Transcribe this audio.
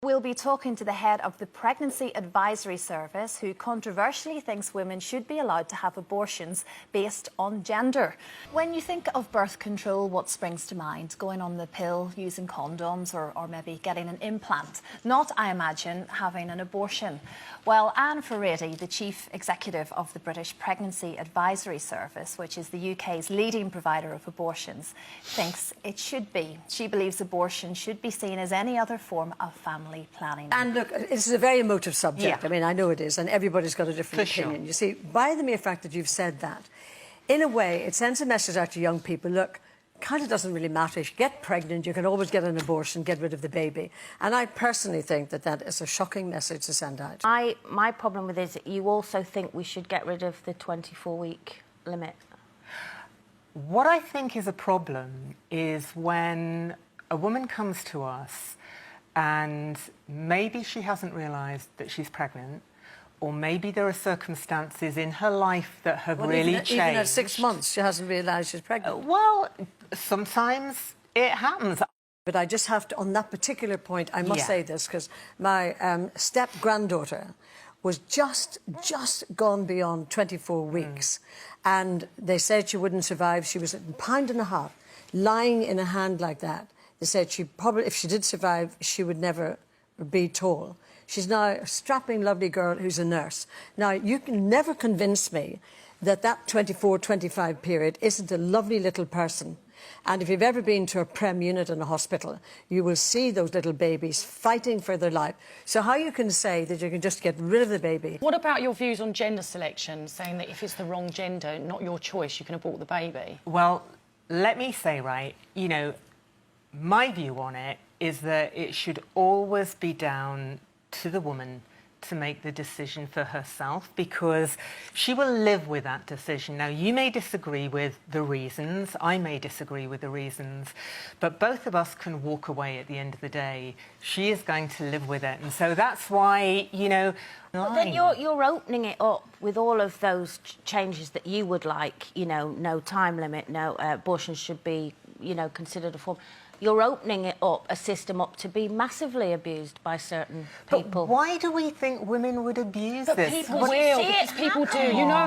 We'll be talking to the head of the Pregnancy Advisory Service, who controversially thinks women should be allowed to have abortions based on gender. When you think of birth control, what springs to mind? Going on the pill, using condoms, or maybe getting an implant? Not, I imagine, having an abortion. Well, Anne Ferretti, the Chief Executive of the British Pregnancy Advisory Service, which is the UK's leading provider of abortions, thinks it should be. She believes abortion should be seen as any other form of family planning. And look, this is a very emotive subject. Yeah. I mean, I know it is, and everybody's got a different opinion. Sure. You see, by the mere fact that you've said that, in a way, it sends a message out to young people, look, kind of doesn't really matter. If you get pregnant, you can always get an abortion, get rid of the baby. And I personally think that that is a shocking message to send out. My problem with it is that you also think we should get rid of the 24-week limit. What I think is a problem is when a woman comes to us and maybe she hasn't realised that she's pregnant, or maybe there are circumstances in her life that have really changed. Even at 6 months, she hasn't realised she's pregnant. Well, sometimes it happens. But I just have to, on that particular point, I must say this, because my step-granddaughter was just gone beyond 24 weeks. And they said she wouldn't survive. She was a pound and a half, lying in a hand like that. They said she probably, if she did survive, she would never be tall. She's now a strapping, lovely girl who's a nurse. Now, you can never convince me that that 24-25 period isn't a lovely little person. And if you've ever been to a prem unit in a hospital, you will see those little babies fighting for their life. So how you can say that you can just get rid of the baby? What about your views on gender selection, saying that if it's the wrong gender, not your choice, you can abort the baby? Well, let me say, right, you know, my view on it is that it should always be down to the woman to make the decision for herself, because she will live with that decision. Now, you may disagree with the reasons, I may disagree with the reasons, but both of us can walk away at the end of the day. She is going to live with it, and so that's why, you know... But then you're opening it up with all of those changes that you would like, you know, no time limit, no abortion should be, you know, considered a form. You're opening it up, a system up, to be massively abused by certain people. But why do we think women would abuse this? People will, because people do. You know